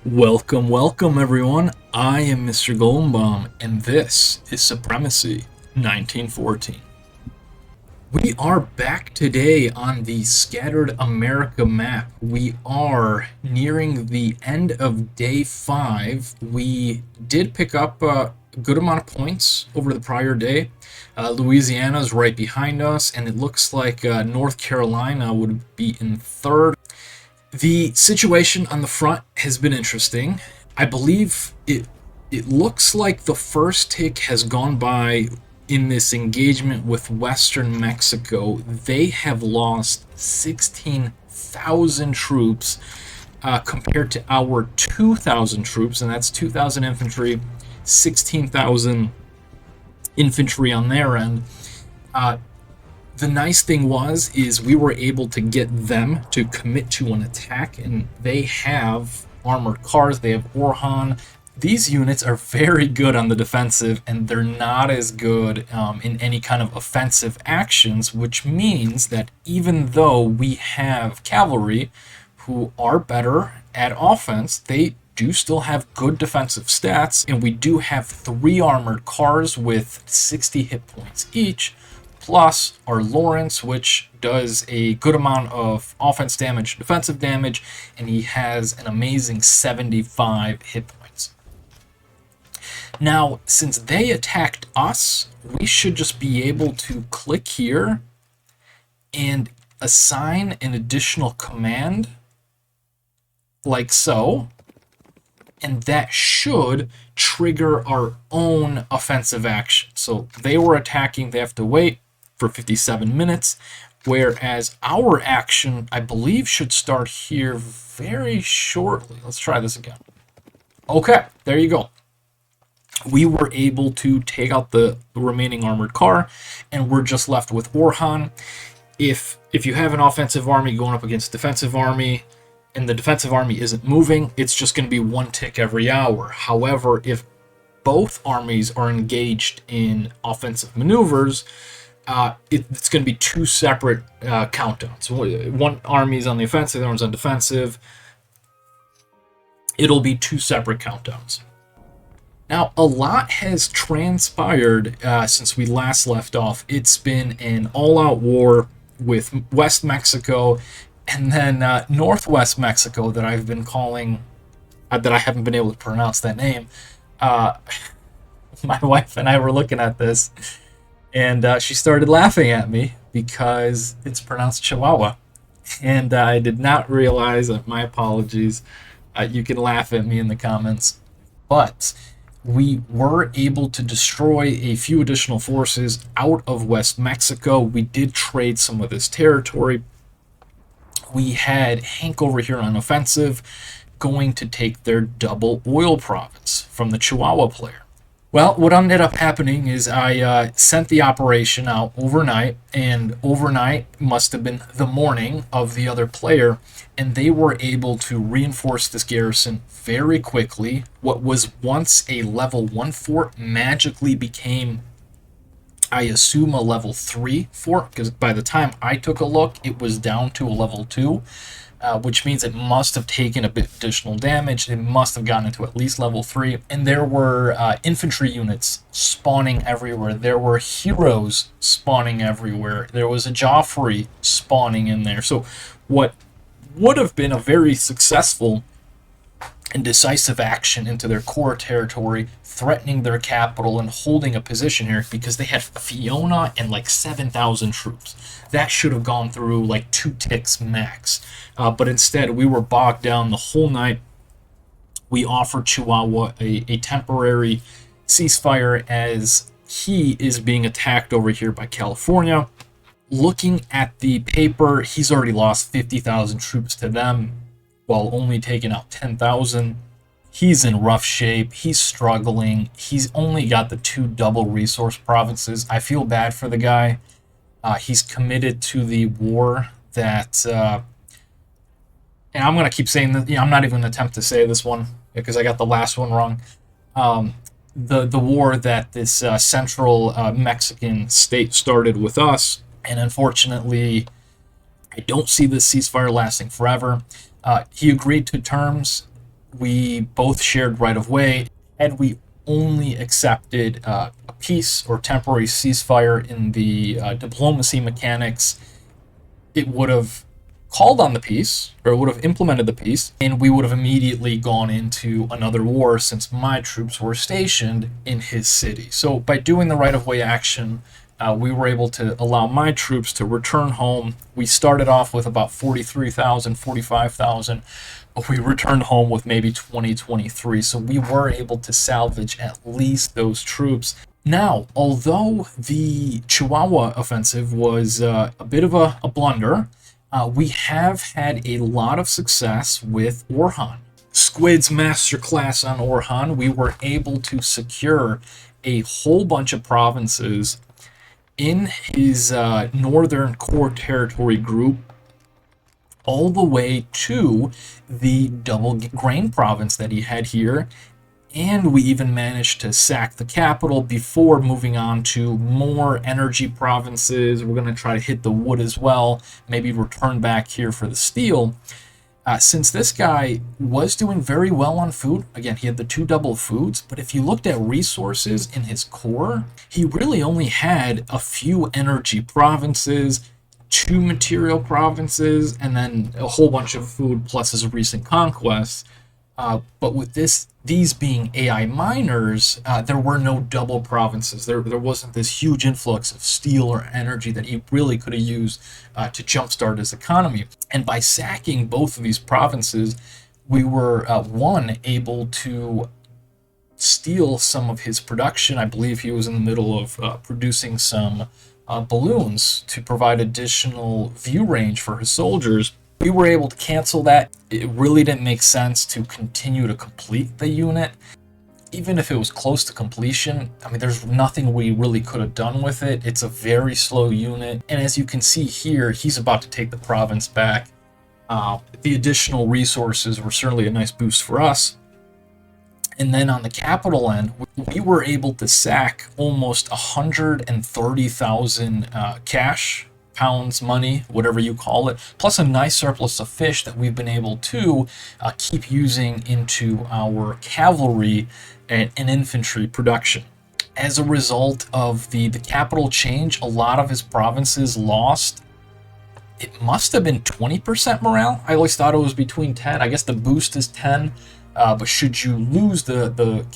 Welcome, welcome everyone. I am Mr. Goldmark, and this is Supremacy 1914. We are back today on the Scattered America map. We are nearing the end of day 5. We did pick up a good amount of points over the prior day. Louisiana is right behind us, and it looks like North Carolina would be in third. The situation on the front has been interesting. I believe it looks like the first tick has gone by in this engagement with Western Mexico. They have lost 16,000 troops compared to our 2,000 troops, and that's 2,000 infantry, 16,000 infantry on their end. The nice thing is we were able to get them to commit to an attack, and they have armored cars, they have Orhan. These units are very good on the defensive, and they're not as good in any kind of offensive actions, which means that even though we have cavalry who are better at offense, they do still have good defensive stats, and we do have 3 armored cars with 60 hit points each, plus our Lawrence, which does a good amount of offense damage, defensive damage, and he has an amazing 75 hit points. Now, since they attacked us, we should just be able to click here and assign an additional command, like so, and that should trigger our own offensive action. So they were attacking, they have to wait for 57 minutes, whereas our action, I believe, should start here very shortly. Let's try this again. Okay, there you go. We were able to take out the remaining armored car, and we're just left with Orhan. If you have an offensive army going up against a defensive army, and the defensive army isn't moving, it's just going to be 1 tick every hour. However, if both armies are engaged in offensive maneuvers, it's going to be 2 separate countdowns. One army is on the offensive, the other one's on defensive. It'll be 2 separate countdowns. Now, a lot has transpired since we last left off. It's been an all-out war with West Mexico and then Northwest Mexico that I've been calling, that I haven't been able to pronounce that name. My wife and I were looking at this, and she started laughing at me because it's pronounced Chihuahua. And I did not realize, my apologies, you can laugh at me in the comments. But we were able to destroy a few additional forces out of West Mexico. We did trade some of this territory. We had Hank over here on offensive, going to take their double oil province from the Chihuahua player. Well, what ended up happening is I sent the operation out overnight, and overnight must have been the morning of the other player, and they were able to reinforce this garrison very quickly. What was once a level 1 fort magically became, I assume, a level 3 fort, because by the time I took a look, it was down to a level 2. Which means it must have taken a bit additional damage. It must have gotten into at least level 3. And there were infantry units spawning everywhere. There were heroes spawning everywhere. There was a Joffrey spawning in there. So what would have been a very successful and decisive action into their core territory, threatening their capital and holding a position here, because they had Fiona and like 7,000 troops. That should have gone through like 2 ticks max. But instead, we were bogged down the whole night. We offered Chihuahua a temporary ceasefire as he is being attacked over here by California. Looking at the paper, he's already lost 50,000 troops to them, while only taking out 10,000. He's in rough shape. He's struggling. He's only got the 2 double resource provinces. I feel bad for the guy. He's committed to the war that, and I'm going to keep saying that, I'm not even going to attempt to say this one because I got the last one wrong. The war that this central Mexican state started with us, and unfortunately, I don't see this ceasefire lasting forever. He agreed to terms we both shared right of way. Had we only accepted a peace or temporary ceasefire in the diplomacy mechanics, it would have called on the peace, or would have implemented the peace, and we would have immediately gone into another war since my troops were stationed in his city. So by doing the right of way action, we were able to allow my troops to return home. We started off with about 43,000, 45,000, but we returned home with maybe 20, 23. So we were able to salvage at least those troops. Now, although the Chihuahua offensive was a bit of a blunder, we have had a lot of success with Orhan. Squid's masterclass on Orhan, we were able to secure a whole bunch of provinces in his northern core territory group, all the way to the double grain province that he had here. And we even managed to sack the capital before moving on to more energy provinces. We're going to try to hit the wood as well, maybe return back here for the steel. Since this guy was doing very well on food, again, he had the 2 double foods, but if you looked at resources in his core, he really only had a few energy provinces, 2 material provinces, and then a whole bunch of food plus his recent conquests. But with these being AI miners, there were no double provinces. There wasn't this huge influx of steel or energy that he really could have used to jumpstart his economy. And by sacking both of these provinces, we were, one, able to steal some of his production. I believe he was in the middle of producing some balloons to provide additional view range for his soldiers. We were able to cancel that. It really didn't make sense to continue to complete the unit. Even if it was close to completion, I mean, there's nothing we really could have done with it. It's a very slow unit. And as you can see here, he's about to take the province back. The additional resources were certainly a nice boost for us. And then on the capital end, we were able to sack almost 130,000 cash, pounds, money, whatever you call it, plus a nice surplus of fish that we've been able to keep using into our cavalry and infantry production. As a result of the capital change, a lot of his provinces lost. It must have been 20% morale. I always thought it was between 10. I guess the boost is 10, but should you lose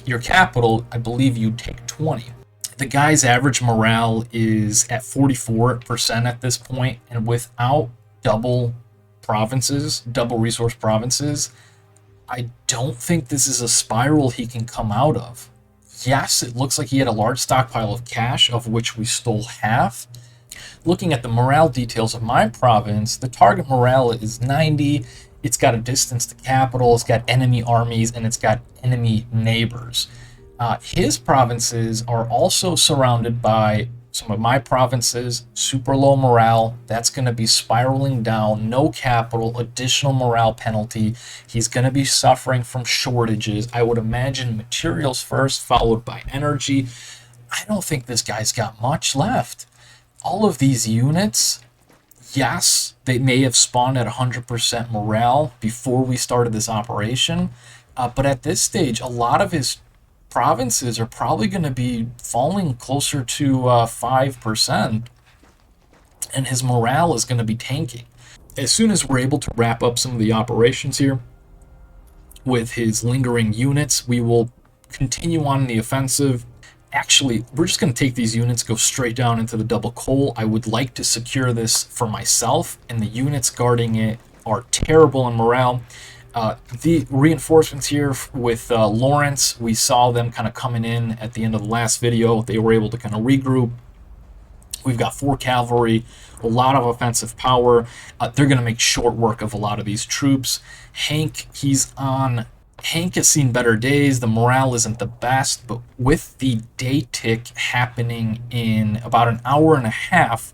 your capital, I believe you take 20. The guy's average morale is at 44% at this point, and without double resource provinces, I don't think this is a spiral he can come out of. Yes, it looks like he had a large stockpile of cash, of which we stole half. Looking at the morale details of my province, the target morale is 90. It's got a distance to capital, it's got enemy armies, and it's got enemy neighbors. His provinces are also surrounded by some of my provinces, super low morale. That's going to be spiraling down, no capital, additional morale penalty. He's going to be suffering from shortages. I would imagine materials first, followed by energy. I don't think this guy's got much left. All of these units, yes, they may have spawned at 100% morale before we started this operation, but at this stage, a lot of his provinces are probably going to be falling closer to 5%, and his morale is going to be tanking. As soon as we're able to wrap up some of the operations here with his lingering units, we will continue on the offensive. Actually, we're just going to take these units, go straight down into the double coal. I would like to secure this for myself, and the units guarding it are terrible in morale. The reinforcements here with Lawrence, we saw them kind of coming in at the end of the last video. They were able to kind of regroup. We've got 4 cavalry, a lot of offensive power. They're going to make short work of a lot of these troops. Hank has seen better days. The morale isn't the best, but with the day tick happening in about an hour and a half,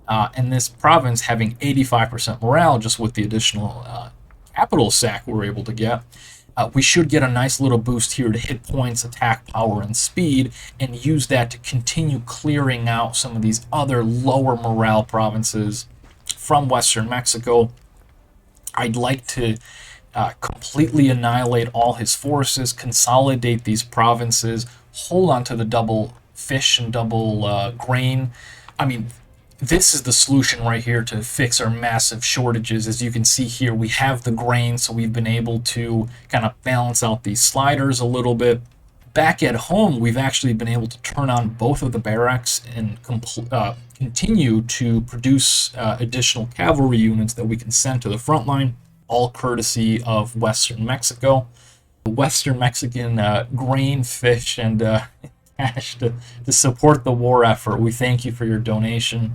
and this province having 85% morale just with the additional capital sack we're able to get, we should get a nice little boost here to hit points, attack power, and speed, and use that to continue clearing out some of these other lower morale provinces from Western Mexico. I'd like to completely annihilate all his forces, consolidate these provinces, hold on to the double fish and double grain. I mean, this is the solution right here to fix our massive shortages. As you can see here, we have the grain, so we've been able to kind of balance out these sliders a little bit. Back at home, we've actually been able to turn on both of the barracks and continue to produce additional cavalry units that we can send to the front line, all courtesy of Western Mexico. Western Mexican grain, fish, and cash to support the war effort. We thank you for your donation.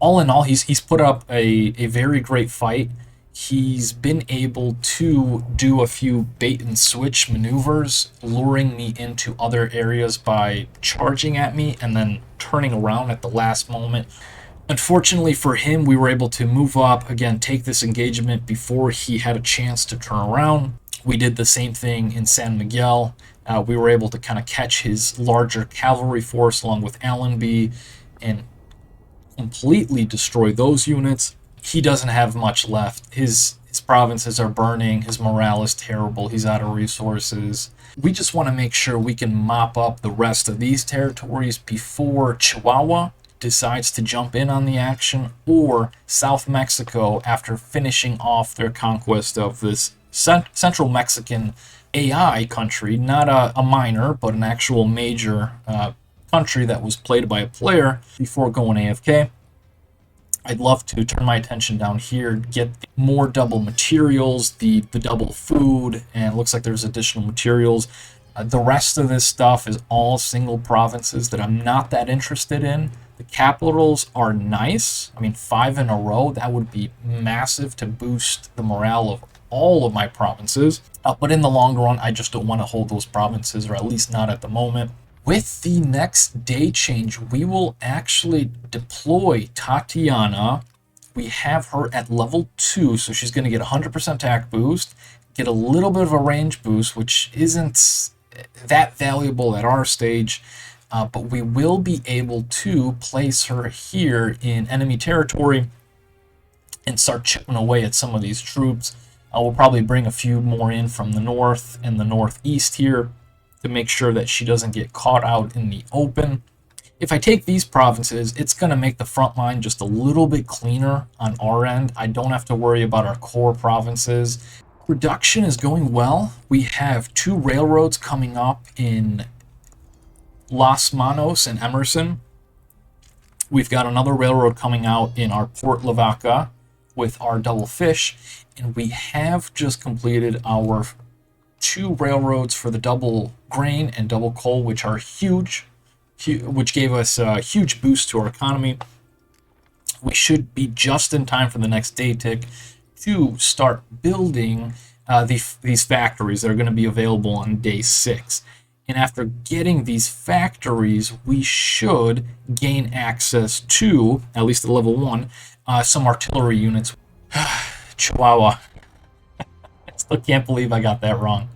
All in all, he's put up a very great fight. He's been able to do a few bait and switch maneuvers, luring me into other areas by charging at me and then turning around at the last moment. Unfortunately for him, we were able to move up, again, take this engagement before he had a chance to turn around. We did the same thing in San Miguel. We were able to kind of catch his larger cavalry force along with Allenby and completely destroy those units. He doesn't have much left. His provinces are burning. His morale is terrible. He's out of resources. We just want to make sure we can mop up the rest of these territories before Chihuahua decides to jump in on the action, or South Mexico, after finishing off their conquest of this Central Mexican AI country, not a minor, but an actual major country that was played by a player before going AFK. I'd love to turn my attention down here, get more double materials, the double food, and it looks like there's additional materials. The rest of this stuff is all single provinces that I'm not that interested in. The capitals are nice. I mean, 5 in a row, that would be massive to boost the morale of all of my provinces. But in the long run, I just don't want to hold those provinces, or at least not at the moment. With the next day change, we will actually deploy Tatiana. We have her at level 2, so she's going to get 100% attack boost, get a little bit of a range boost, which isn't that valuable at our stage, but we will be able to place her here in enemy territory and start chipping away at some of these troops. We'll probably bring a few more in from the north and the northeast here to make sure that she doesn't get caught out in the open. If I take these provinces, it's going to make the front line just a little bit cleaner on our end. I don't have to worry about our core provinces. Production is going well. We have 2 railroads coming up in Las Manos and Emerson. We've got another railroad coming out in our Port Lavaca with our double fish, and we have just completed our 2 railroads for the double grain and double coal, which are huge, which gave us a huge boost to our economy. We should be just in time for the next day tick to start building these factories that are going to be available on day 6. And after getting these factories, we should gain access to, at least at level 1, some artillery units. Chihuahua. I still can't believe I got that wrong.